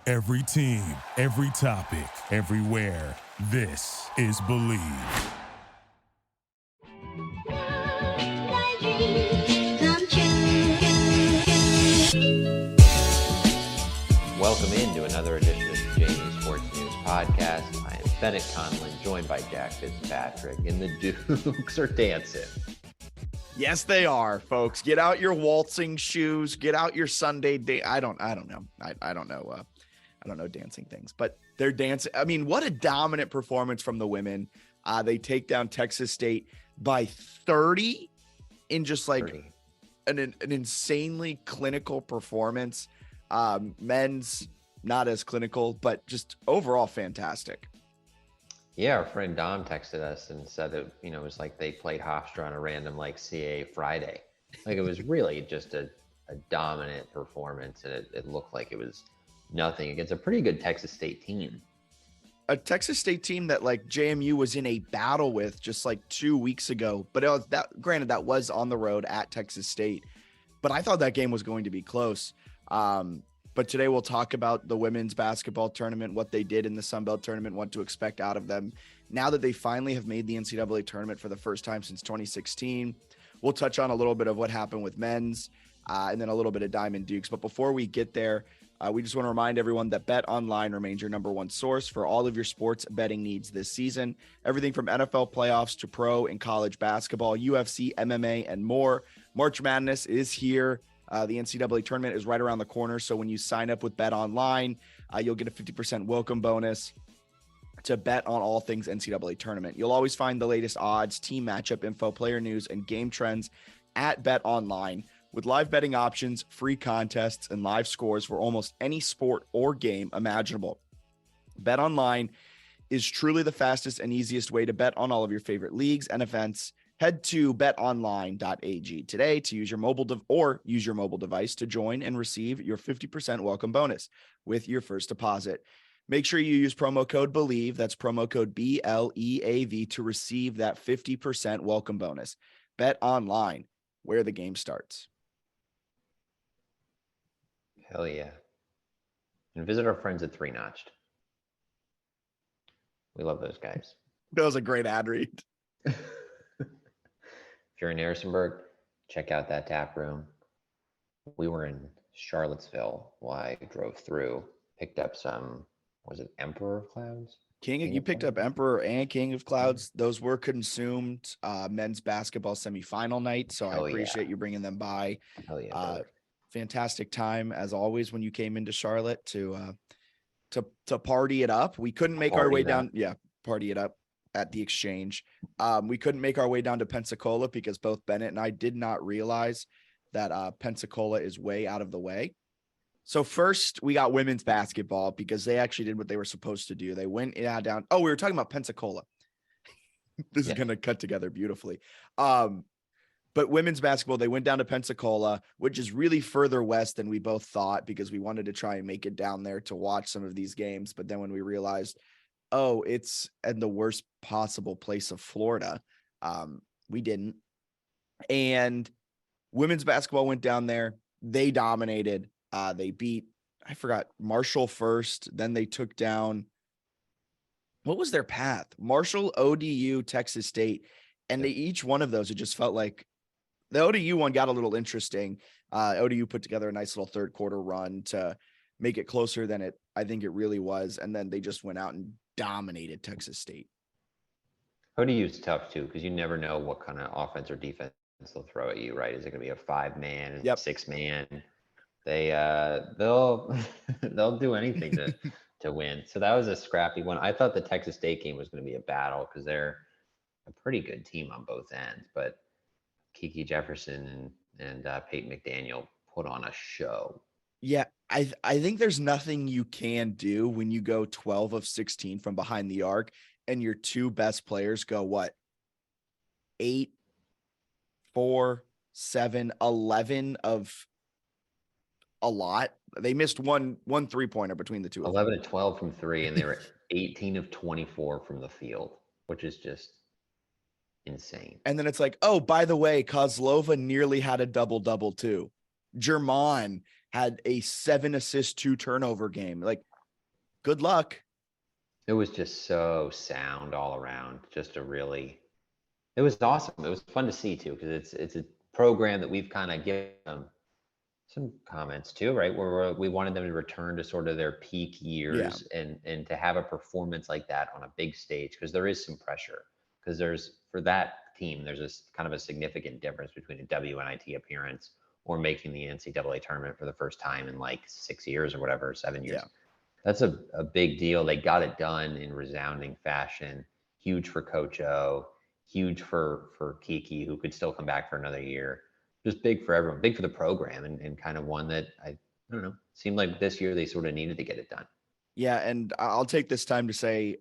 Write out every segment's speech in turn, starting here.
Every team, every topic, everywhere. This is Believe. Welcome into another edition of the JMU Sports News Podcast. I am Bennett Conlon, joined by Jack Fitzpatrick, and the Dukes are dancing. Yes, they are, folks. Get out your waltzing shoes. Get out your Sunday day. I don't know. I don't know. I don't know dancing things, but they're dancing. I mean, what a dominant performance from the women. They take down Texas State by 30 in just like an insanely clinical performance. Men's not as clinical, but just overall fantastic. Yeah, our friend Dom texted us and said that, it was like they played Hofstra on a random CA Friday. Like it was really just a dominant performance, and it looked like it was nothing against a pretty good Texas State team. A Texas State team that JMU was in a battle with just 2 weeks ago. But it was granted, that was on the road at Texas State. But I thought that game was going to be close. But today we'll talk about the women's basketball tournament, what they did in the Sun Belt tournament, what to expect out of them. Now that they finally have made the NCAA tournament for the first time since 2016, we'll touch on a little bit of what happened with men's and then a little bit of Diamond Dukes. But before we get there, we just want to remind everyone that Bet Online remains your number one source for all of your sports betting needs this season. Everything from NFL playoffs to pro and college basketball, UFC, MMA, and more. March Madness is here. The NCAA tournament is right around the corner. So when you sign up with Bet Online, you'll get a 50% welcome bonus to bet on all things NCAA tournament. You'll always find the latest odds, team matchup info, player news, and game trends at Bet Online. With live betting options, free contests, and live scores for almost any sport or game imaginable. Bet Online is truly the fastest and easiest way to bet on all of your favorite leagues and events. Head to betonline.ag today to use your mobile device to join and receive your 50% welcome bonus with your first deposit. Make sure you use promo code BELIEVE, that's promo code BLEAV, to receive that 50% welcome bonus. Bet Online, where the game starts. Hell yeah. And visit our friends at Three Notched. We love those guys. That was a great ad read. If you're in Harrisonburg, check out that tap room. We were in Charlottesville while I drove through, picked up some, was it Emperor of Clouds? You picked up Emperor and King of Clouds. Those were consumed men's basketball semifinal night. So I appreciate you bringing them by. Hell yeah. Fantastic time as always when you came into Charlotte to party it up. We couldn't make our way down. Yeah. Party it up at the Exchange. We couldn't make our way down to Pensacola because both Bennett and I did not realize that Pensacola is way out of the way. So first we got women's basketball because they actually did what they were supposed to do. They went down. Oh, we were talking about Pensacola. This is going to cut together beautifully. But women's basketball, they went down to Pensacola, which is really further west than we both thought because we wanted to try and make it down there to watch some of these games. But then when we realized, it's in the worst possible place of Florida, we didn't. And women's basketball went down there. They dominated. They beat, I forgot, Marshall first. Then they took down, what was their path? Marshall, ODU, Texas State. And each one of those, it just felt like the ODU one got a little interesting. ODU put together a nice little third quarter run to make it closer than I think it really was. And then they just went out and dominated Texas State. ODU is tough too, because you never know what kind of offense or defense they'll throw at you, right? Is it going to be a 5-man, 6-man? They'll do anything to win. So that was a scrappy one. I thought the Texas State game was going to be a battle because they're a pretty good team on both ends, but Kiki Jefferson and Peyton McDaniel put on a show. Yeah, I think there's nothing you can do when you go 12 of 16 from behind the arc and your two best players go 8, 4, 7, 11 of a lot. They missed one 3-pointer between the two. 11 and 12 from three, and they were 18 of 24 from the field, which is just insane. And then it's like, oh, by the way, Kozlova nearly had a double-double too. German had a 7-assist, 2-turnover game. Like, good luck. It was just so sound all around. It was awesome. It was fun to see too, because it's a program that we've kind of given them some comments too, right? Where we wanted them to return to sort of their peak Yeah. years and to have a performance like that on a big stage, because there is some pressure. Because for that team, there's this kind of a significant difference between a WNIT appearance or making the NCAA tournament for the first time in like 6 years or whatever, 7 years. Yeah. That's a big deal. They got it done in resounding fashion. Huge for Coach O, huge for Kiki, who could still come back for another year. Just big for everyone, big for the program, and kind of one that I don't know, seemed like this year they sort of needed to get it done. Yeah. And I'll take this time to say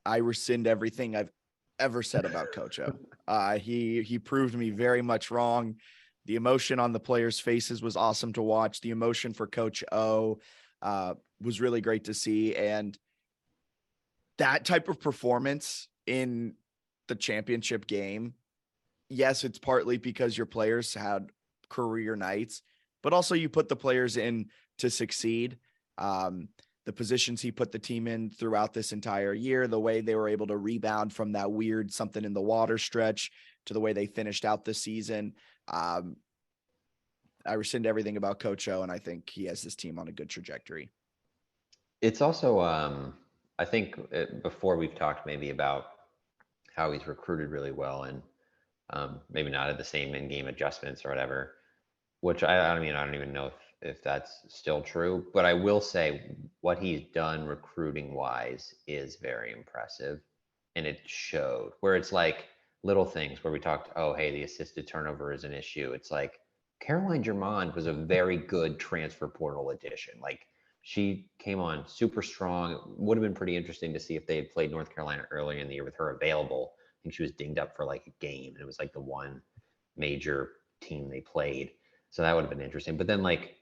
I rescind everything I've ever said about Coach O. He proved me very much wrong. The emotion on the players' faces was awesome to watch. The emotion for Coach O was really great to see. And that type of performance in the championship game, yes, it's partly because your players had career nights, but also you put the players in to succeed. The positions he put the team in throughout this entire year, the way they were able to rebound from that weird something in the water stretch to the way they finished out the season. I rescind everything about Coach O, and I think he has this team on a good trajectory. It's also, I think before we've talked maybe about how he's recruited really well and maybe not at the same in-game adjustments or whatever, which I mean, I don't even know if that's still true, but I will say what he's done recruiting wise is very impressive. And it showed where it's like little things where we talked, oh, hey, the assisted turnover is an issue. It's like Caroline Germond was a very good transfer portal addition. Like she came on super strong. It would have been pretty interesting to see if they had played North Carolina earlier in the year with her available. I think she was dinged up for like a game, and it was like the one major team they played. So that would have been interesting. But then like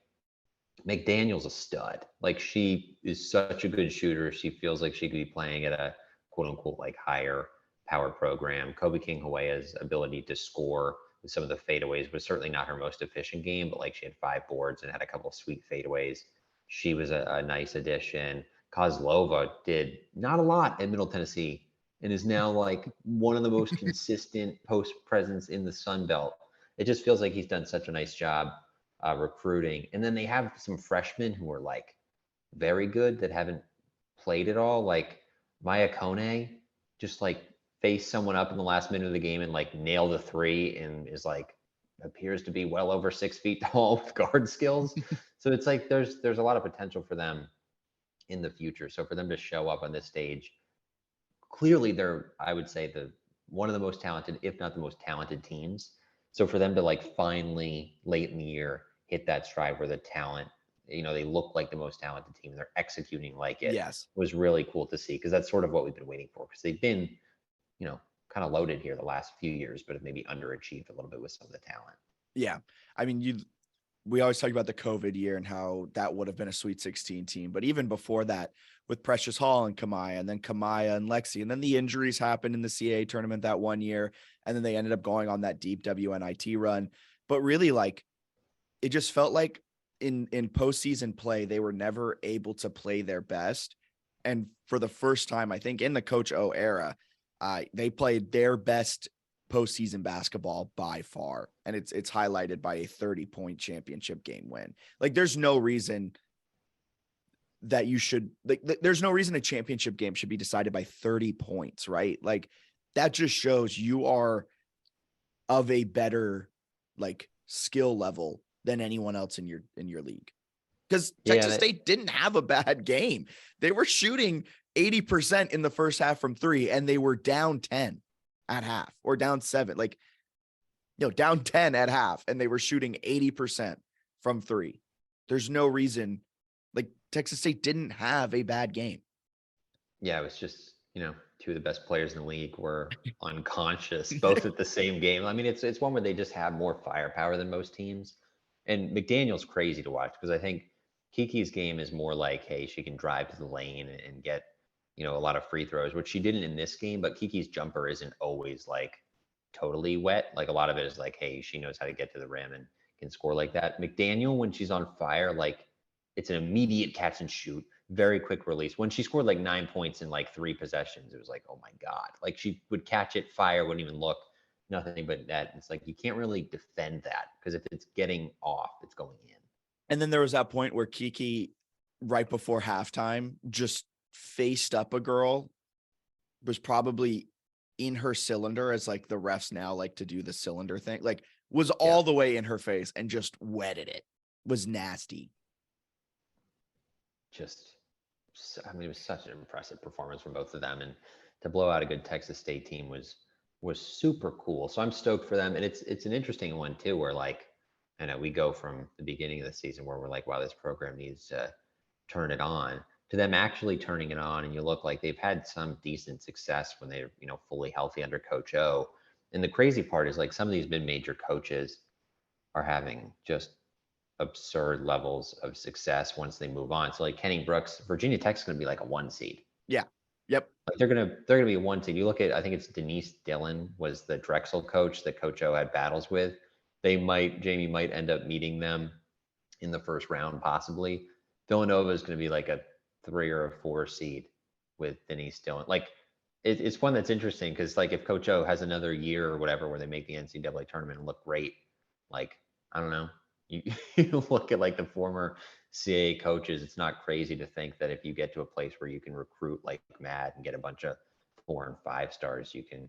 McDaniel's a stud. Like she is such a good shooter. She feels like she could be playing at a quote unquote like higher power program. Kobe King Hawaya's ability to score with some of the fadeaways was certainly not her most efficient game, but like she had 5 boards and had a couple of sweet fadeaways. She was a nice addition. Kozlova did not a lot at Middle Tennessee and is now like one of the most consistent post presence in the Sun Belt. It just feels like he's done such a nice job recruiting. And then they have some freshmen who are like very good that haven't played at all. Like Maya Kone just like faced someone up in the last minute of the game and like nailed a three and is like appears to be well over 6 feet tall with guard skills. So it's like there's a lot of potential for them in the future. So for them to show up on this stage, clearly they're, I would say, the one of the most talented, if not the most talented teams. So for them to like finally late in the year hit that stride where the talent, they look like the most talented team, they're executing like it, Yes. was really cool to see, because that's sort of what we've been waiting for, because they've been, kind of loaded here the last few years, but have maybe underachieved a little bit with some of the talent. Yeah. I mean, we always talk about the COVID year and how that would have been a Sweet 16 team. But even before that, with Precious Hall and Kamaya, and then Kamaya and Lexi, and then the injuries happened in the CAA tournament that one year. And then they ended up going on that deep WNIT run. But really, like, it just felt like in postseason play, they were never able to play their best. And for the first time, I think in the Coach O era, they played their best postseason basketball by far. And it's highlighted by a 30-point championship game win. Like there's no reason that you should there's no reason a championship game should be decided by 30 points, right? Like that just shows you are of a better like skill level than anyone else in your league. Because Texas State didn't have a bad game. They were shooting 80% in the first half from three, and they were down 10 at half, or down 7, down 10 at half, and they were shooting 80% from three. There's no reason, like Texas State didn't have a bad game. Yeah, it was just, two of the best players in the league were unconscious, both at the same game. I mean, it's one where they just have more firepower than most teams. And McDaniel's crazy to watch, because I think Kiki's game is more like, hey, she can drive to the lane and get, a lot of free throws, which she didn't in this game, but Kiki's jumper isn't always like totally wet. Like a lot of it is like, hey, she knows how to get to the rim and can score like that. McDaniel, when she's on fire, like it's an immediate catch and shoot. very quick release. When she scored like 9 points in like 3 possessions, it was like, oh my God. Like she would catch it, fire, wouldn't even look, nothing but net. It's like you can't really defend that because if it's getting off, it's going in. And then there was that point where Kiki, right before halftime, just faced up a girl, was probably in her cylinder, as like the refs now like to do the cylinder thing, like was all the way in her face and just wetted it. Was nasty. I mean, it was such an impressive performance from both of them, and to blow out a good Texas State team was super cool. So I'm stoked for them, and it's an interesting one too, where like, I know we go from the beginning of the season where we're like, wow, this program needs to turn it on, to them actually turning it on, and you look like they've had some decent success when they're fully healthy under Coach O. And the crazy part is like some of these mid-major coaches are having just absurd levels of success once they move on. So like Kenny Brooks, Virginia Tech's going to be like a 1 seed. Yeah. Yep. Like they're gonna be a 1 seed. You look at, I think it's Denise Dillon was the Drexel coach that Coach O had battles with. Jamie might end up meeting them in the first round, possibly. Villanova is going to be like a 3 or a 4 seed with Denise Dillon. Like it's one that's interesting because like if Coach O has another year or whatever where they make the NCAA tournament and look great, like I don't know. You look at like the former CAA coaches, it's not crazy to think that if you get to a place where you can recruit like mad and get a bunch of 4 and 5 stars, you can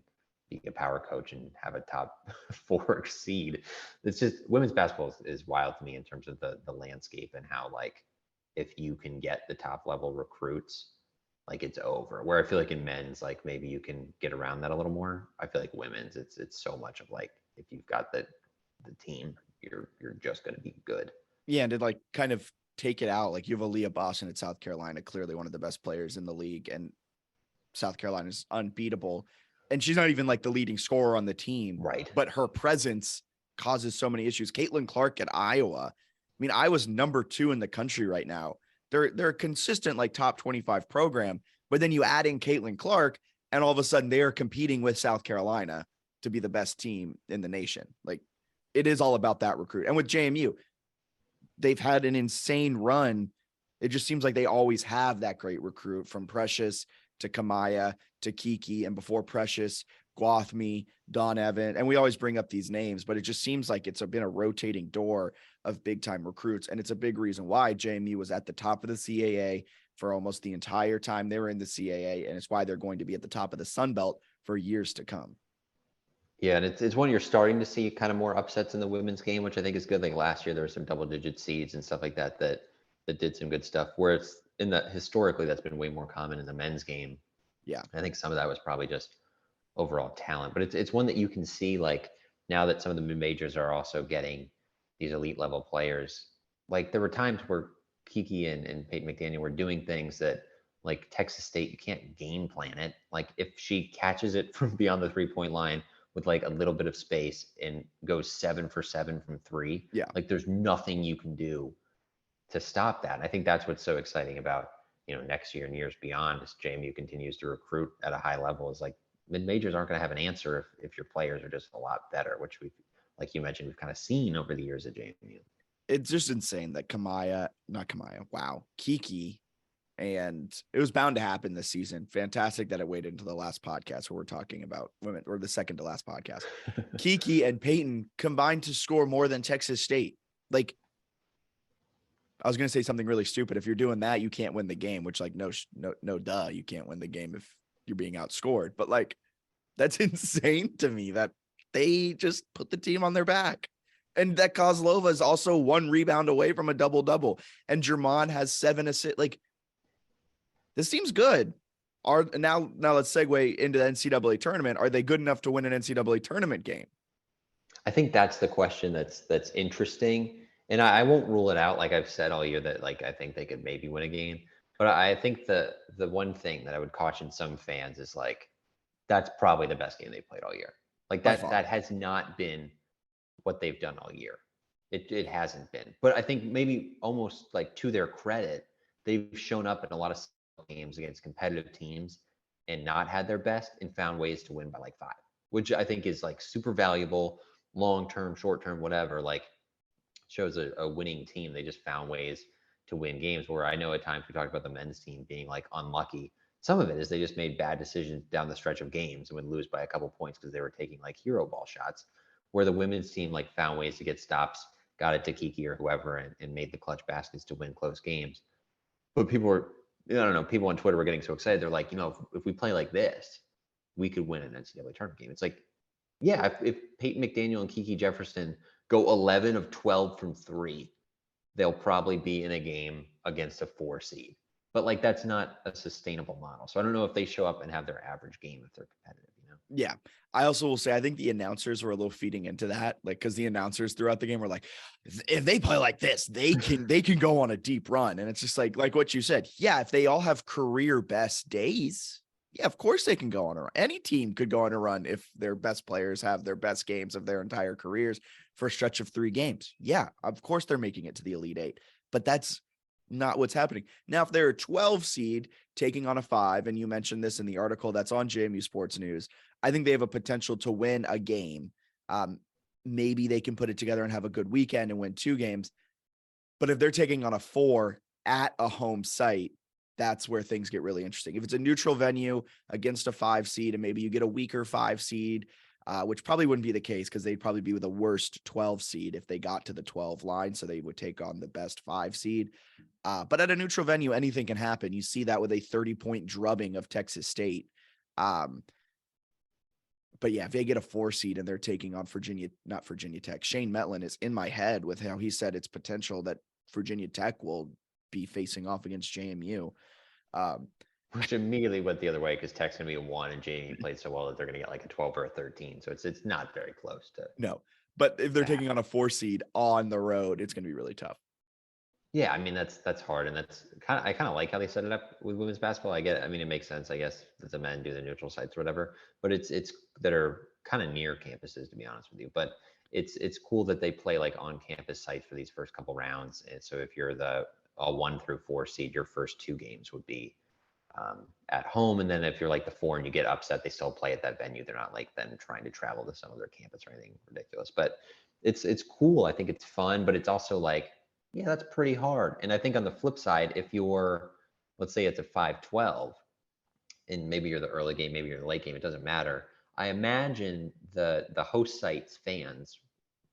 be a power coach and have a top 4 seed. It's just women's basketball is wild to me in terms of the landscape and how like if you can get the top level recruits, like it's over. Where I feel like in men's, like maybe you can get around that a little more. I feel like women's, it's so much of like if you've got the team, you're just going to be good. Yeah, and to like kind of take it out, like you have Aaliyah Boston at South Carolina, clearly one of the best players in the league, and South Carolina is unbeatable. And she's not even like the leading scorer on the team, right? But her presence causes so many issues. Caitlin Clark at Iowa. I mean, Iowa's number 2 in the country right now. They're a consistent like top 25 program, but then you add in Caitlin Clark, and all of a sudden they are competing with South Carolina to be the best team in the nation. Like it is all about that recruit. And with JMU, they've had an insane run. It just seems like they always have that great recruit, from Precious to Kamaya to Kiki, and before Precious, Gwathmey, Don Evan. And we always bring up these names, but it just seems like it's been a rotating door of big time recruits. And it's a big reason why JMU was at the top of the CAA for almost the entire time they were in the CAA. And it's why they're going to be at the top of the Sun Belt for years to come. Yeah, and it's one you're starting to see kind of more upsets in the women's game, which I think is good. Like last year, there were some double-digit seeds and stuff like that did some good stuff. Where it's historically, that's been way more common in the men's game. Yeah, I think some of that was probably just overall talent, but it's one that you can see like now that some of the mid majors are also getting these elite level players. Like there were times where Kiki and Peyton McDaniel were doing things that like Texas State, you can't game plan it. Like if she catches it from beyond the 3-point line with like a little bit of space and goes 7 for 7 from 3. Yeah. Like there's nothing you can do to stop that. And I think that's what's so exciting about, next year and years beyond as JMU continues to recruit at a high level, is like mid-majors aren't going to have an answer if your players are just a lot better, which like you mentioned, we've kind of seen over the years at JMU. It's just insane that Kiki, and it was bound to happen this season. Fantastic that it waited until the last podcast where we're talking about women, or the second to last podcast. Kiki and Peyton combined to score more than Texas State. Like, I was going to say something really stupid. If you're doing that, you can't win the game, which like, no, duh. You can't win the game if you're being outscored, but like, that's insane to me that they just put the team on their back. And that Kozlova is also 1 rebound away from a double-double. And Germán has 7 assists. Like, this seems good. Now let's segue into the NCAA tournament. Are they good enough to win an NCAA tournament game? I think that's the question that's interesting. And I won't rule it out. Like I've said all year that like I think they could maybe win a game. But I think the one thing that I would caution some fans is like that's probably the best game they played all year. Like that has not been what they've done all year. It hasn't been. But I think maybe almost like to their credit, they've shown up in a lot of games against competitive teams and not had their best and found ways to win by like 5, which I think is like super valuable, long-term, short-term, whatever. Like shows a winning team. They just found ways to win games. Where I know at times we talked about the men's team being like unlucky. Some of it is they just made bad decisions down the stretch of games and would lose by a couple points because they were taking like hero ball shots. Where the women's team like found ways to get stops, got it to Kiki or whoever, and made the clutch baskets to win close games. But people were, I don't know, people on Twitter were getting so excited. They're like, if we play like this, we could win an NCAA tournament game. It's like, yeah, if Peyton McDaniel and Kiki Jefferson go 11 of 12 from three, they'll probably be in a game against a 4 seed. But like, that's not a sustainable model. So I don't know if they show up and have their average game if they're competitive. Yeah. I also will say, I think the announcers were a little feeding into that, like, because the announcers throughout the game were like, if they play like this, they can go on a deep run. And it's just like what you said. Yeah. If they all have career best days, yeah, of course they can go on a run. Any team could go on a run if their best players have their best games of their entire careers for a stretch of 3 games. Yeah, of course they're making it to the Elite Eight, but that's not what's happening. Now, if they're a 12 seed taking on a 5, and you mentioned this in the article that's on JMU Sports News, I think they have a potential to win a game. Maybe they can put it together and have a good weekend and win 2 games. But if they're taking on a 4 at a home site, that's where things get really interesting. If it's a neutral venue against a 5 seed and maybe you get a weaker 5 seed, which probably wouldn't be the case because they'd probably be with the worst 12 seed if they got to the 12 line. So they would take on the best 5 seed. But at a neutral venue, anything can happen. You see that with a 30-point drubbing of Texas State. But yeah, if they get a 4 seed and they're taking on not Virginia Tech, Shane Metlin is in my head with how he said it's potential that Virginia Tech will be facing off against JMU. Which immediately went the other way because Tech's going to be a 1 and JMU played so well that they're going to get like a 12 or a 13. So it's not very close to. No, but if they're taking on a 4 seed on the road, it's going to be really tough. Yeah, I mean that's hard, and that's I kind of like how they set it up with women's basketball. I mean it makes sense, I guess, that the men do the neutral sites or whatever. But it's that are kind of near campuses, to be honest with you. But it's cool that they play like on campus sites for these first couple rounds. And so if you're the 1 through 4 seed, your first 2 games would be at home, and then if you're like the 4 and you get upset, they still play at that venue. They're not like then trying to travel to some other campus or anything ridiculous. But it's cool. I think it's fun, but it's also like, yeah, that's pretty hard. And I think on the flip side, if you're, let's say it's a 5-12, and maybe you're the early game, maybe you're the late game, it doesn't matter. I imagine the host site's fans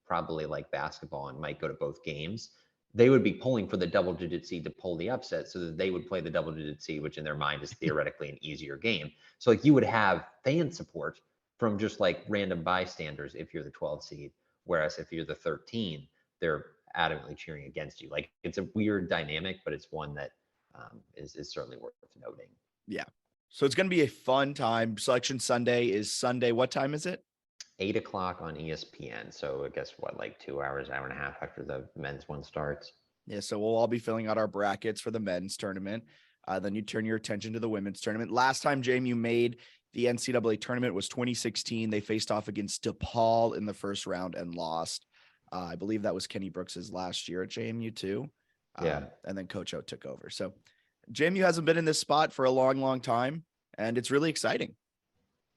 probably like basketball and might go to both games. They would be pulling for the double-digit seed to pull the upset so that they would play the double-digit seed, which in their mind is theoretically an easier game. So like you would have fan support from just like random bystanders if you're the 12 seed, whereas if you're the 13, they're adamantly cheering against you. Like it's a weird dynamic, but it's one that is certainly worth noting. Yeah. So it's going to be a fun time. Selection Sunday is Sunday. What time is it? 8:00 on ESPN. So I guess like 2 hours, hour and a half after the men's one starts. Yeah. So we'll all be filling out our brackets for the men's tournament. Then you turn your attention to the women's tournament. Last time JMU made the NCAA tournament was 2016. They faced off against DePaul in the first round and lost. I believe that was Kenny Brooks's last year at JMU too. Yeah. And then Coach O took over. So JMU hasn't been in this spot for a long, long time, and it's really exciting.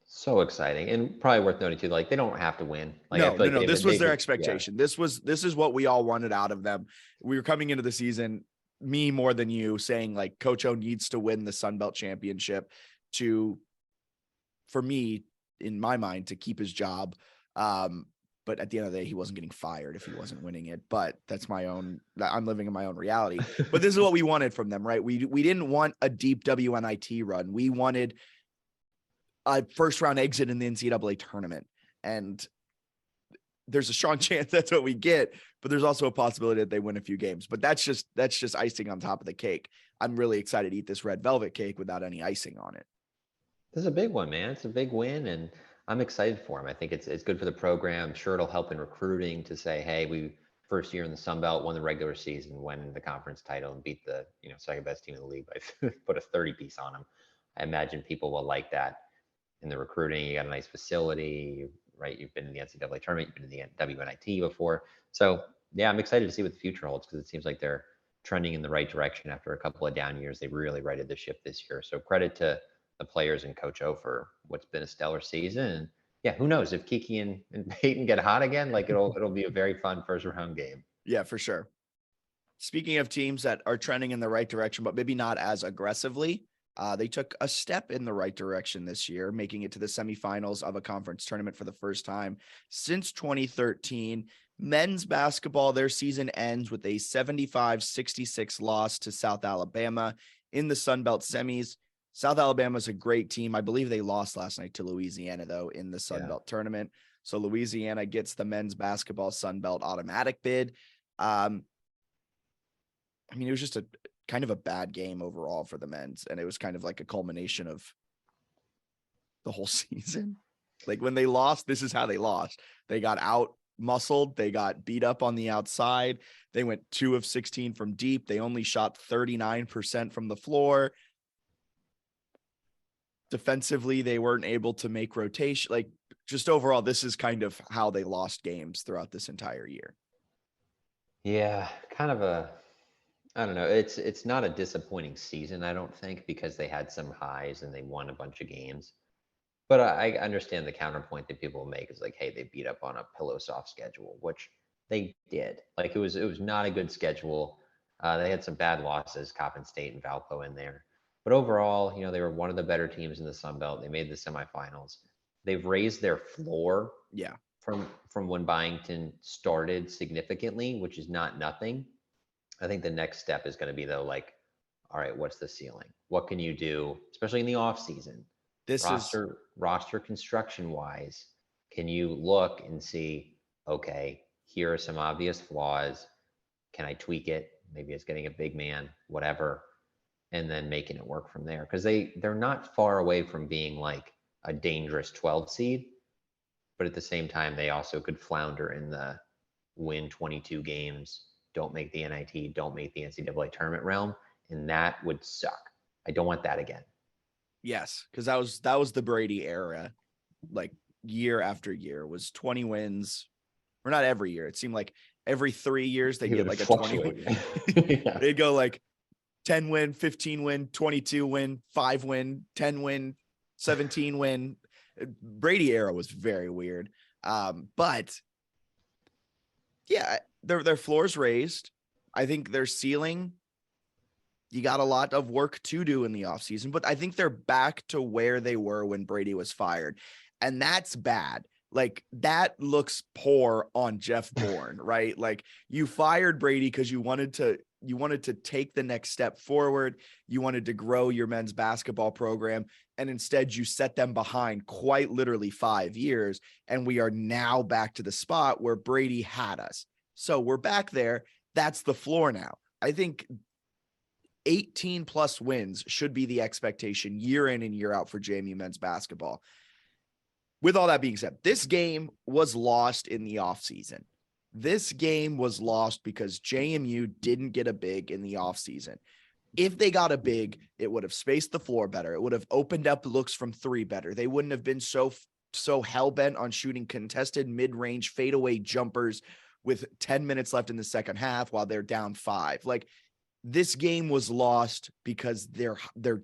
So exciting, and probably worth noting too. Like they don't have to win. Like, no. This was their just, expectation. Yeah. This is what we all wanted out of them. We were coming into the season, me more than you, saying like Coach O needs to win the Sun Belt Championship for me, in my mind, to keep his job. But at the end of the day, he wasn't getting fired if he wasn't winning it. But I'm living in my own reality. But this is what we wanted from them, right? We didn't want a deep WNIT run. We wanted a first round exit in the NCAA tournament. And there's a strong chance that's what we get, but there's also a possibility that they win a few games. But that's just icing on top of the cake. I'm really excited to eat this red velvet cake without any icing on it. This is a big one, man. It's a big win, and I'm excited for him. I think it's good for the program. I'm sure it'll help in recruiting to say, hey, we first year in the Sun Belt, won the regular season, won the conference title, and beat the second best team in the league by put a 30 piece on them. I imagine people will like that in the recruiting. You got a nice facility, right? You've been in the NCAA tournament, you've been in the WNIT before. So yeah, I'm excited to see what the future holds because it seems like they're trending in the right direction after a couple of down years. They really righted the ship this year. So credit to the players and Coach O for what's been a stellar season. And yeah, who knows if Kiki and Peyton get hot again, like it'll be a very fun first round game. Yeah, for sure. Speaking of teams that are trending in the right direction, but maybe not as aggressively, they took a step in the right direction this year, making it to the semifinals of a conference tournament for the first time since 2013. Men's basketball, their season ends with a 75-66 loss to South Alabama in the Sun Belt semis. South Alabama is a great team. I believe they lost last night to Louisiana, though, in the Sun Belt tournament. So Louisiana gets the men's basketball Sun Belt automatic bid. I mean, it was just a kind of a bad game overall for the men's, and it was kind of like a culmination of the whole season. Like when they lost, this is how they lost. They got out muscled. They got beat up on the outside. They went 2 of 16 from deep. They only shot 39% from the floor. Defensively, they weren't able to make rotation. Like just overall, this is kind of how they lost games throughout this entire year. Yeah, kind of I don't know. It's not a disappointing season, I don't think, because they had some highs and they won a bunch of games. But I understand the counterpoint that people make is like, hey, they beat up on a pillow soft schedule, which they did. Like it was not a good schedule. They had some bad losses, Coppin State and Valpo in there. But overall, they were one of the better teams in the Sun Belt. They made the semifinals. They've raised their floor from when Byington started significantly, which is not nothing. I think the next step is going to be though, like, all right, what's the ceiling? What can you do, especially in the off season? Roster construction wise, can you look and see, okay, here are some obvious flaws. Can I tweak it? Maybe it's getting a big man, whatever, and then making it work from there. Because they're not far away from being like a dangerous 12 seed, but at the same time, they also could flounder in the win 22 games, don't make the NIT, don't make the NCAA tournament realm, and that would suck. I don't want that again. Yes, because that was the Brady era, like year after year was 20 wins, or not every year. It seemed like every 3 years they get like a 20 win. Yeah. They'd go like 10 win, 15 win, 22 win, 5 win, 10 win, 17 win. Brady era was very weird. But yeah, their floor's raised. I think their ceiling, you got a lot of work to do in the offseason, but I think they're back to where they were when Brady was fired. And that's bad. Like that looks poor on Jeff Bourne, right? Like you fired Brady because you wanted to take the next step forward. You wanted to grow your men's basketball program. And instead you set them behind quite literally 5 years. And we are now back to the spot where Brady had us. So we're back there. That's the floor now. I think 18 plus wins should be the expectation year in and year out for JMU men's basketball. With all that being said, this game was lost in the offseason. This game was lost because JMU didn't get a big in the offseason. If they got a big, it would have spaced the floor better. It would have opened up looks from 3 better. They wouldn't have been so hell-bent on shooting contested mid-range fadeaway jumpers with 10 minutes left in the second half while they're down 5. Like, this game was lost because their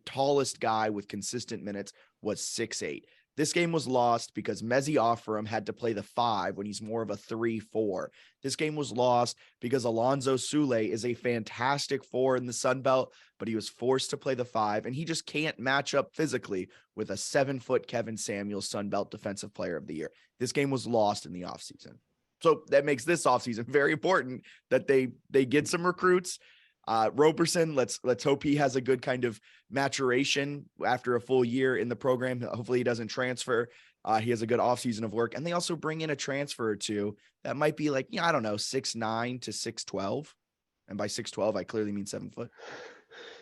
tallest guy with consistent minutes was 6'8". This game was lost because Mezzi Offerham had to play the 5 when he's more of a 3-4. This game was lost because Alonzo Sule is a fantastic 4 in the Sun Belt, but he was forced to play the 5, and he just can't match up physically with a 7-foot Kevin Samuels Sun Belt Defensive Player of the Year. This game was lost in the offseason. So that makes this offseason very important that they get some recruits. Roberson, let's hope he has a good kind of maturation after a full year in the program. Hopefully he doesn't transfer. He has a good offseason of work, and they also bring in a transfer or two that might be like, I don't know, 6'9" to 6'12". And by 6'12", I clearly mean 7 foot.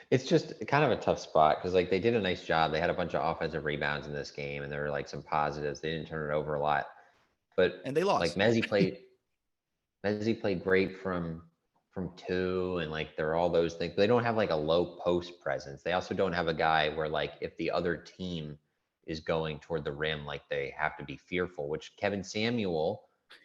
It's just kind of a tough spot because like they did a nice job. They had a bunch of offensive rebounds in this game, and there were like some positives. They didn't turn it over a lot, and they lost. Like Mezzi played great from 2, and like there are all those things. They don't have like a low post presence. They also don't have a guy where like if the other team is going toward the rim, like they have to be fearful, which Kevin Samuel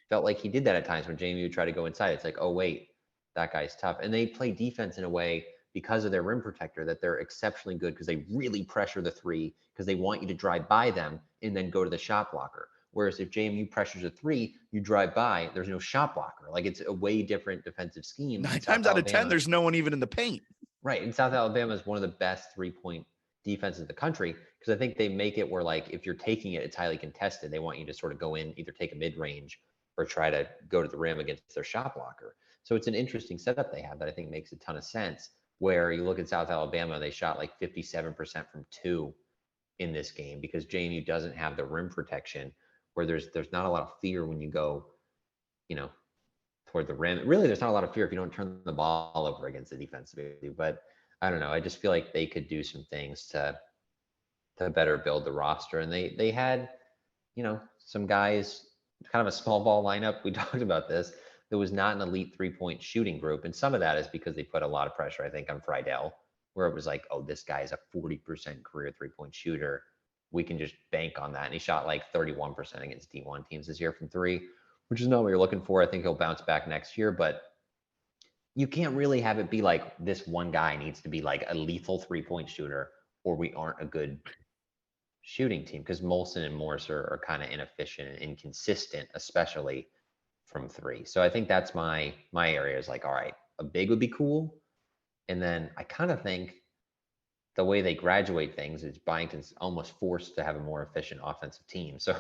felt like he did that at times when JMU tried to go inside. It's like, oh wait, that guy's tough. And they play defense in a way because of their rim protector that they're exceptionally good because they really pressure the 3 because they want you to drive by them and then go to the shot blocker. Whereas if JMU pressures a three, you drive by, there's no shot blocker. Like it's a way different defensive scheme. 9 In South times out of 10, Alabama. there's no one even in the paint. Right. And South Alabama is one of the best 3-point defenses in the country because I think they make it where, like, if you're taking it, it's highly contested. They want you to sort of go in, either take a mid range or try to go to the rim against their shot blocker. So it's an interesting setup they have that I think makes a ton of sense. Where you look at South Alabama, they shot like 57% from two in this game because JMU doesn't have the rim protection, where there's not a lot of fear when you go, toward the rim. Really, there's not a lot of fear if you don't turn the ball over against the defense. But I don't know. I just feel like they could do some things to better build the roster. And they had, some guys, kind of a small ball lineup. We talked about this. There was not an elite 3-point shooting group. And some of that is because they put a lot of pressure, I think, on Friedel, where it was like, oh, this guy is a 40% career 3-point shooter. We can just bank on that. And he shot like 31% against D1 teams this year from three, which is not what you're looking for. I think he'll bounce back next year, but you can't really have it be like this one guy needs to be like a lethal 3-point shooter or we aren't a good shooting team, because Molson and Morris are kind of inefficient and inconsistent, especially from three. So I think that's my area is like, all right, a big would be cool. And then I kind of think the way they graduate things is Byington's almost forced to have a more efficient offensive team. So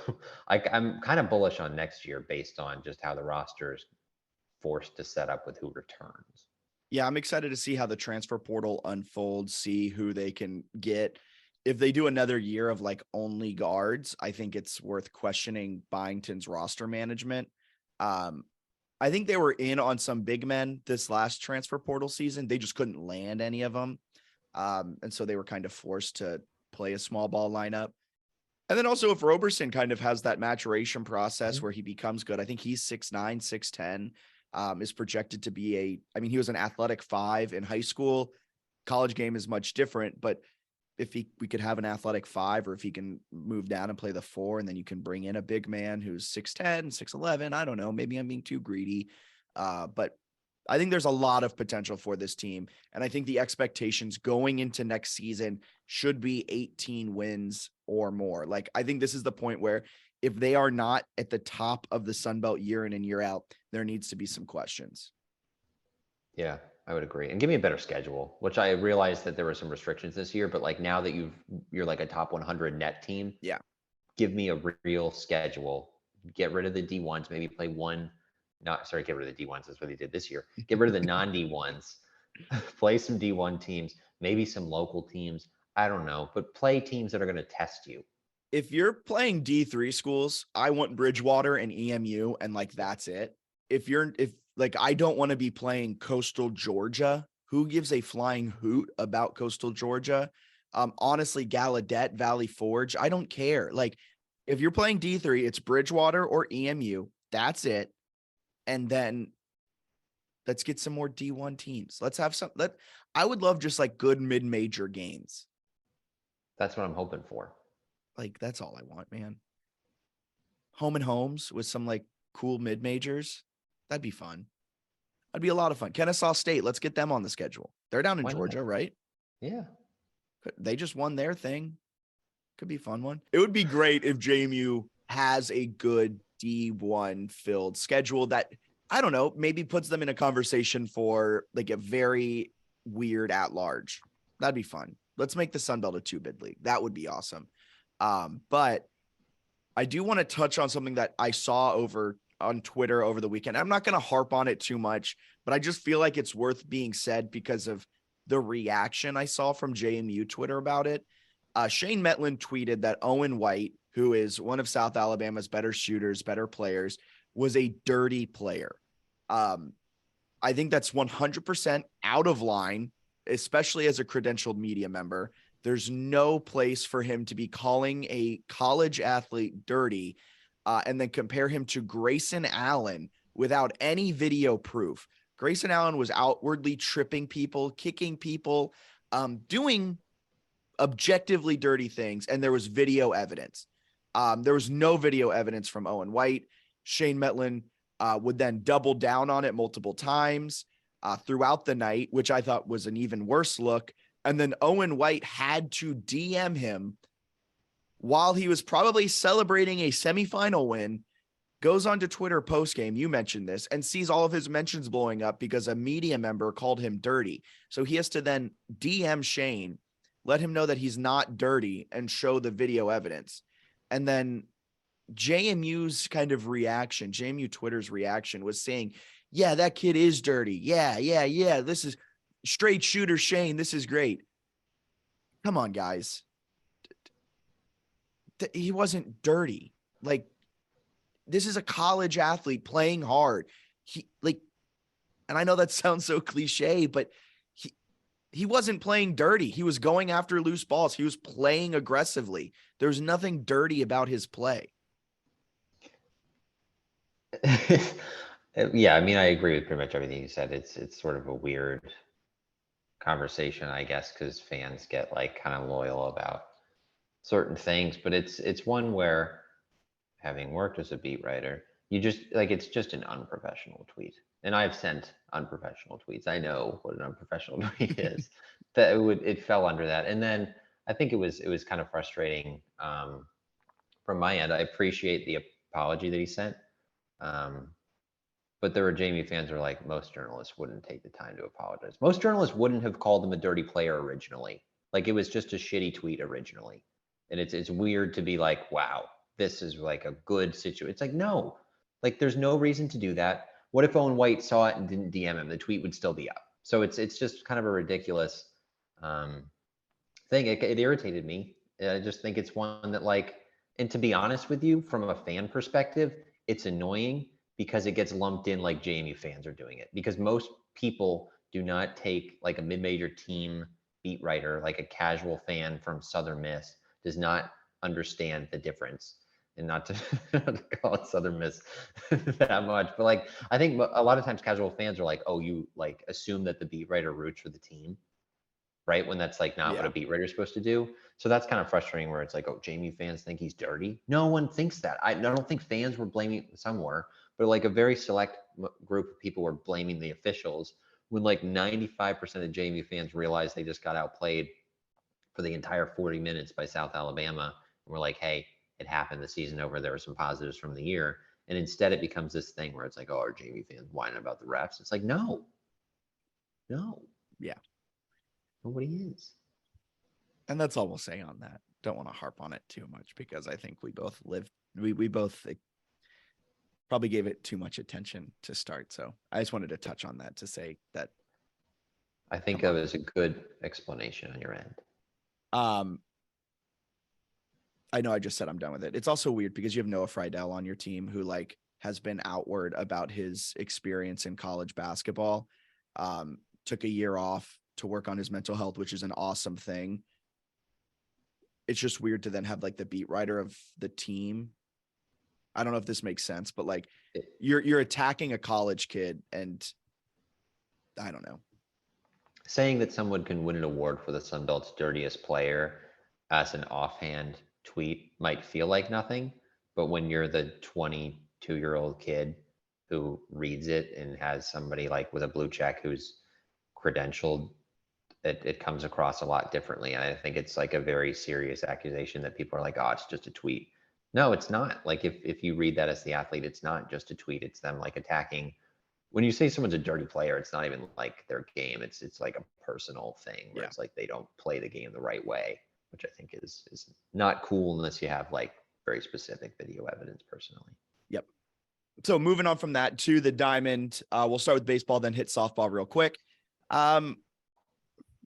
I'm kind of bullish on next year based on just how the roster is forced to set up with who returns. Yeah, I'm excited to see how the transfer portal unfolds, see who they can get. If they do another year of like only guards, I think it's worth questioning Byington's roster management. I think they were in on some big men this last transfer portal season. They just couldn't land any of them. And so they were kind of forced to play a small ball lineup. And then also if Roberson kind of has that maturation process where he becomes good, I think he's 6'9", 6'10", is projected to be he was an athletic 5 in high school. College game is much different, but if we could have an athletic 5, or if he can move down and play the 4, and then you can bring in a big man who's 6'10", 6'11", I don't know, maybe I'm being too greedy. But I think there's a lot of potential for this team. And I think the expectations going into next season should be 18 wins or more. Like, I think this is the point where if they are not at the top of the Sun Belt year in and year out, there needs to be some questions. Yeah, I would agree. And give me a better schedule, which I realized that there were some restrictions this year, but like now that you're like a top 100 net team. Yeah. Give me a real schedule. Get rid of the D1s, maybe play get rid of the D1s. That's what they did this year. Get rid of the non-D1s, play some D1 teams, maybe some local teams. I don't know, but play teams that are going to test you. If you're playing D3 schools, I want Bridgewater and EMU, and like, that's it. If I don't want to be playing Coastal Georgia, who gives a flying hoot about Coastal Georgia? Honestly, Gallaudet, Valley Forge, I don't care. Like, if you're playing D3, it's Bridgewater or EMU. That's it. And then let's get some more D1 teams. Let's have I would love just like good mid-major games. That's what I'm hoping for. Like, that's all I want, man. Home and homes with some like cool mid-majors. That'd be fun. That'd be a lot of fun. Kennesaw State, let's get them on the schedule. They're down in Georgia, right? Yeah. They just won their thing. Could be a fun one. It would be great if JMU has a good D1 filled schedule that, I don't know, maybe puts them in a conversation for like a very weird at large. That'd be fun. Let's make the Sun Belt a 2-bid league. That would be awesome. But I do want to touch on something that I saw over on Twitter over the weekend. I'm not going to harp on it too much, but I just feel like it's worth being said because of the reaction I saw from JMU Twitter about it. Shane Metlin tweeted that Owen White, who is one of South Alabama's better shooters, better players, was a dirty player. I think that's 100% out of line, especially as a credentialed media member. There's no place for him to be calling a college athlete dirty and then compare him to Grayson Allen without any video proof. Grayson Allen was outwardly tripping people, kicking people, doing objectively dirty things, and there was video evidence. There was no video evidence from Owen White. Shane Metlin would then double down on it multiple times throughout the night, which I thought was an even worse look. And then Owen White had to DM him while he was probably celebrating a semifinal win, goes onto Twitter post-game, you mentioned this, and sees all of his mentions blowing up because a media member called him dirty. So he has to then DM Shane, let him know that he's not dirty, and show the video evidence. And then JMU's kind of reaction, JMU Twitter's reaction was saying, yeah, that kid is dirty. Yeah. This is straight shooter Shane. This is great. Come on, guys. He wasn't dirty. Like, this is a college athlete playing hard. And I know that sounds so cliche, but he wasn't playing dirty. He was going after loose balls. He was playing aggressively. There's nothing dirty about his play. Yeah, I mean, I agree with pretty much everything you said. It's sort of a weird conversation, I guess, because fans get like kind of loyal about certain things, but it's one where, having worked as a beat writer, you just like, it's just an unprofessional tweet. And I've sent unprofessional tweets. I know what an unprofessional tweet is. That it fell under that. And then I think it was kind of frustrating from my end. I appreciate the apology that he sent. But there were JMU fans who were like, most journalists wouldn't take the time to apologize. Most journalists wouldn't have called him a dirty player originally. Like, it was just a shitty tweet originally. And it's weird to be like, wow, this is like a good situation. It's like, no, like, there's no reason to do that. What if Owen White saw it and didn't DM him? The tweet would still be up. So it's just kind of a ridiculous thing. It irritated me. I just think it's one that, like, and to be honest with you, from a fan perspective, it's annoying because it gets lumped in like JMU fans are doing it, because most people do not take like a mid-major team beat writer, like a casual fan from Southern Miss does not understand the difference. And not to call it Southern Miss that much, but like, I think a lot of times casual fans are like, oh, you like assume that the beat writer roots for the team, right? When that's like not what a beat writer is supposed to do. So that's kind of frustrating, where it's like, oh, JMU fans think he's dirty. No one thinks that. I don't think fans were blaming, some were, but like a very select group of people were blaming the officials, when like 95% of JMU fans realized they just got outplayed for the entire 40 minutes by South Alabama. And we're like, hey, it happened, the season over, there were some positives from the year. And instead it becomes this thing where it's like, oh, are JMU fans whining about the refs? It's like, no. Yeah. Nobody is. And that's all we'll say on that. Don't want to harp on it too much, because I think we both we both probably gave it too much attention to start. So I just wanted to touch on that to say that. I think that was a good explanation on your end. I know I just said I'm done with it. It's also weird because you have Noah Friedel on your team, who like has been outward about his experience in college basketball. Took a year off to work on his mental health, which is an awesome thing. It's just weird to then have like the beat writer of the team. I don't know if this makes sense, but like you're attacking a college kid, and I don't know. Saying that someone can win an award for the Sun Belt's dirtiest player as an offhand tweet might feel like nothing, but when you're the 22-year-old kid who reads it and has somebody like with a blue check who's credentialed, it comes across a lot differently. And I think it's like a very serious accusation that people are like, oh, it's just a tweet. No, it's not. Like, if you read that as the athlete, it's not just a tweet. It's them like attacking. When you say someone's a dirty player, it's not even like their game. It's like a personal thing where it's like they don't play the game the right way, which I think is not cool unless you have like very specific video evidence personally. Yep. So moving on from that to the Diamond, we'll start with baseball, then hit softball real quick.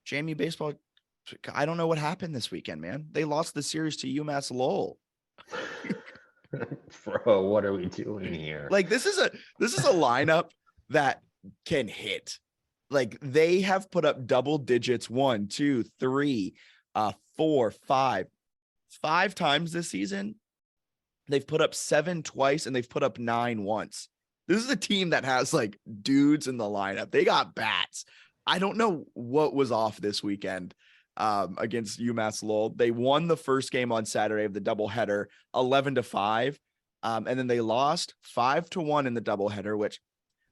JMU baseball, I don't know what happened this weekend, man. They lost the series to UMass Lowell. Bro, what are we doing here? Like, this is a lineup that can hit. Like, they have put up double digits 1, 2, 3, 4, 5 times this season. They've put up 7 twice, and they've put up 9 once. This is a team that has like dudes in the lineup. They got bats. I don't know what was off this weekend against UMass Lowell. They won the first game on Saturday of the doubleheader 11-5. And then they lost 5-1 in the doubleheader, which,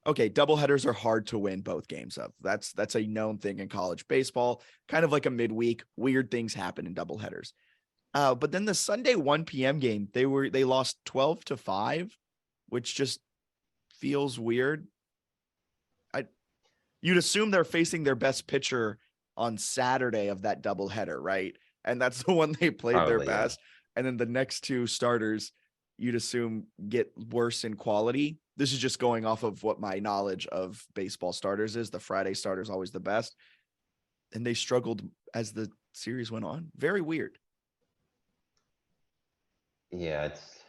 okay, doubleheaders are hard to win both games of. That's a known thing in college baseball, kind of like a midweek. Weird things happen in doubleheaders. But then the Sunday 1 p.m. game, they lost 12-5, which just feels weird. You'd assume they're facing their best pitcher on Saturday of that doubleheader, right? And that's the one they played their Probably, yeah. best. And then the next two starters, you'd assume get worse in quality. This is just going off of what my knowledge of baseball starters is. The Friday starter is always the best. And they struggled as the series went on. Very weird. Yeah, it's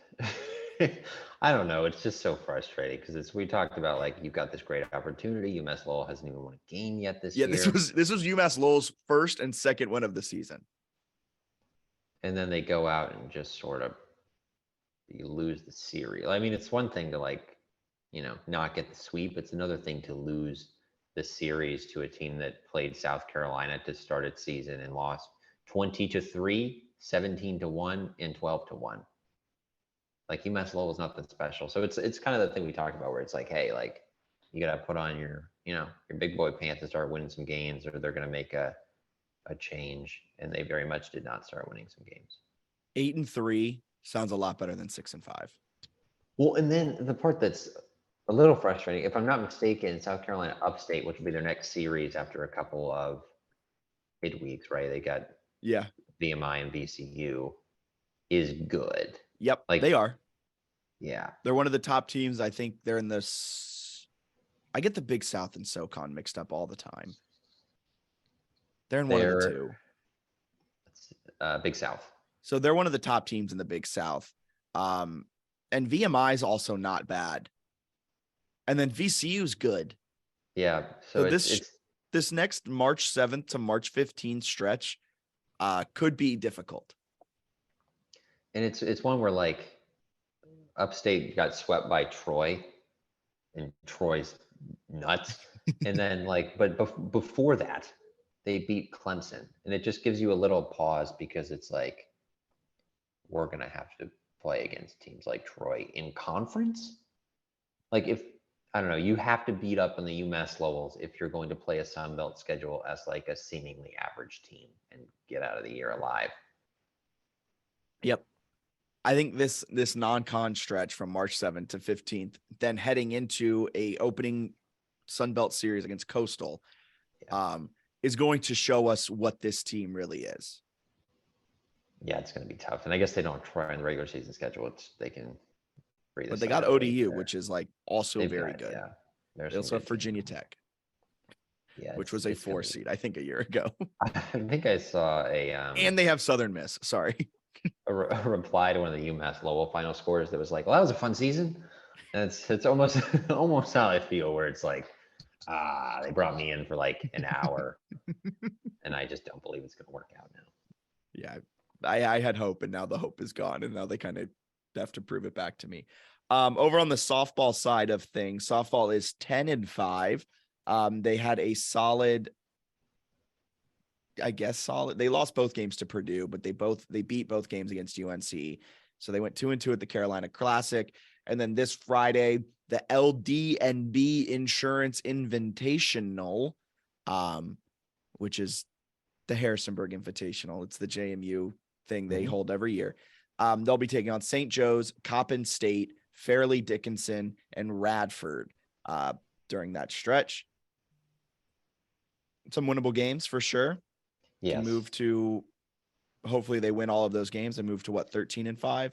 I don't know. It's just so frustrating because we talked about like you've got this great opportunity. UMass Lowell hasn't even won a game yet this Yeah, year. this was UMass Lowell's first and second win of the season. And then they go out and just sort of you lose the series. I mean, it's one thing to like, not get the sweep. It's another thing to lose the series to a team that played South Carolina to start its season and lost 20-3, 17-1, and 12-1. Like UMass Lowell is nothing special. So it's kind of the thing we talked about where it's like, hey, like you got to put on your big boy pants and start winning some games, or they're going to make a change. And they very much did not start winning some games. 8-3 sounds a lot better than 6-5. Well, and then the part that's a little frustrating, if I'm not mistaken, South Carolina Upstate, which will be their next series after a couple of midweeks, right? They got VMI and VCU, is good. Yep, like they are. Yeah, they're one of the top teams. I think they're in this. I get the Big South and SoCon mixed up all the time. They're in one of the two. Big South. So they're one of the top teams in the Big South. And VMI is also not bad. And then VCU is good. Yeah. So this next March 7th to March 15th stretch could be difficult. And it's one where like Upstate got swept by Troy, and Troy's nuts. And then but before that, they beat Clemson, and it just gives you a little pause because it's like we're gonna have to play against teams like Troy in conference. Like if I don't know, you have to beat up on the UMass Lowells if you're going to play a Sun Belt schedule as like a seemingly average team and get out of the year alive. Yep. I think this non-con stretch from March 7th to 15th, then heading into a opening Sun Belt series against Coastal, is going to show us what this team really is. Yeah, it's going to be tough. And I guess they don't try in the regular season schedule. They can breathe. But they got ODU, which is like also very good. Yeah. They also have Virginia Tech. Yeah, which was a 4 seed, I think, a year ago. I think I saw and they have Southern Miss. Sorry. a reply to one of the UMass Lowell final scores that was like, well, that was a fun season. And it's almost how I feel, where it's like, they brought me in for like an hour and I just don't believe it's going to work out now. Yeah. I had hope, and now the hope is gone, and now they kind of have to prove it back to me. Over on the softball side of things, softball is 10-5. They had a solid, they lost both games to Purdue, but they beat both games against UNC. So they went 2-2 at the Carolina Classic. And then this Friday, the LDNB Insurance Invitational, which is the Harrisonburg Invitational. It's the JMU thing they hold every year. They'll be taking on St. Joe's, Coppin State, Fairleigh Dickinson, and Radford during that stretch. Some winnable games for sure. Yes. Can move to, hopefully they win all of those games and move to 13-5,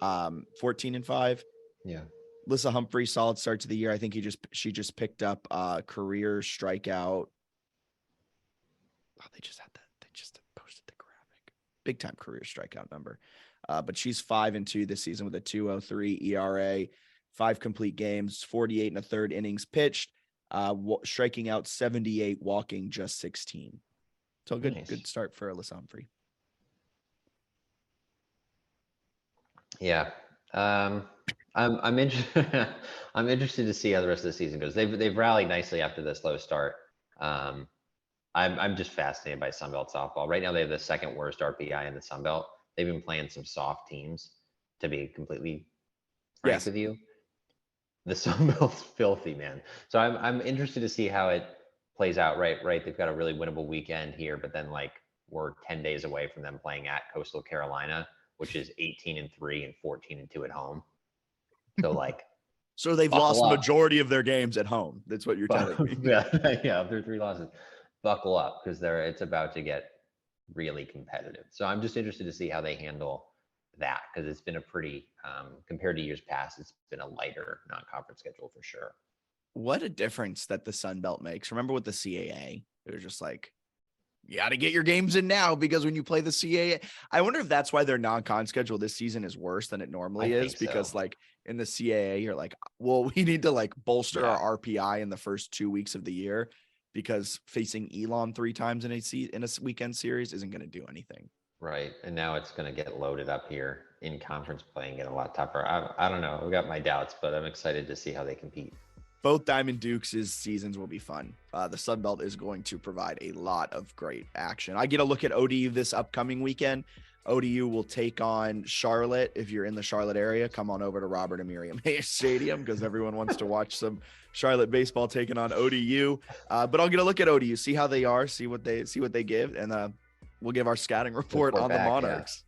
14-5. Yeah. Lissa Humphrey, solid start to the year. I think she just picked up career strikeout. Oh, they just posted the graphic. Big time career strikeout number. But she's 5-2 this season with a 2.03 ERA, 5 complete games, 48 and a third innings pitched, striking out 78, walking just 16. So good start for Alyssa Humphrey. Yeah. I'm interested. I'm interested to see how the rest of the season goes. They've rallied nicely after this slow start. I'm just fascinated by Sunbelt softball. Right now they have the second worst RPI in the Sunbelt. They've been playing some soft teams, to be completely frank with you. The Sunbelt's filthy, man. So I'm interested to see how it plays out. Right. They've got a really winnable weekend here, but then like we're 10 days away from them playing at Coastal Carolina, which is 18-3 and 14-2 at home. So like, so they've lost the majority of their games at home. That's what you're telling me. Yeah, of their 3 losses. Buckle up, because it's about to get really competitive. So I'm just interested to see how they handle that, because it's been a pretty, compared to years past, it's been a lighter non-conference schedule for sure. What a difference that the Sun Belt makes. Remember with the CAA, it was just like, you got to get your games in now, because when you play the CAA, I wonder if that's why their non-con schedule this season is worse than it normally is, because like in the CAA, you're like, well, we need to like bolster our RPI in the first 2 weeks of the year, because facing Elon 3 times in a weekend series isn't going to do anything. Right. And now it's going to get loaded up here in conference play and get a lot tougher. I don't know. I've got my doubts, but I'm excited to see how they compete. Both Diamond Dukes' seasons will be fun. The Sun Belt is going to provide a lot of great action. I get a look at ODU this upcoming weekend. ODU will take on Charlotte. If you're in the Charlotte area, come on over to Robert and Miriam Hayes Stadium, because everyone wants to watch some Charlotte baseball taking on ODU. But I'll get a look at ODU, see how they are, see what they give, and we'll give our scouting report on the Monarchs.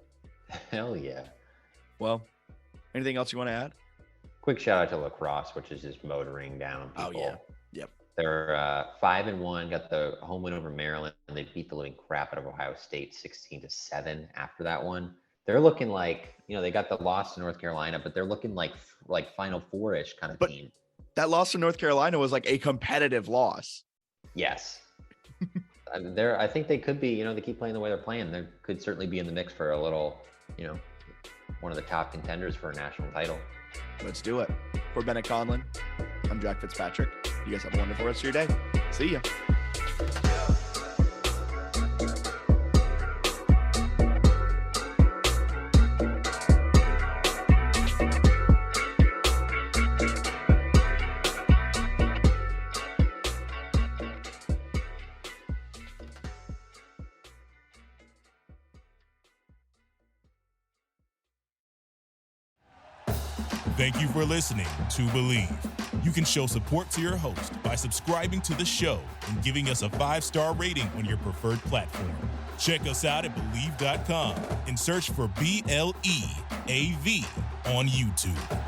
Yeah. Hell yeah. Well, anything else you want to add? Quick shout out to lacrosse, which is just motoring down people. Oh, yeah. Yep. They're 5-1, got the home win over Maryland, and they beat the living crap out of Ohio State 16-7 after that one. They're looking like, they got the loss to North Carolina, but they're looking like Final Four-ish kind of team. That loss to North Carolina was like a competitive loss. Yes. I think they could be, they keep playing the way they're playing. They could certainly be in the mix for a little, one of the top contenders for a national title. Let's do it. For Bennett Conlon, I'm Jack Fitzpatrick. You guys have a wonderful rest of your day. See ya. Thank you for listening to Believe. You can show support to your host by subscribing to the show and giving us a 5-star rating on your preferred platform. Check us out at Believe.com and search for BLEAV on YouTube.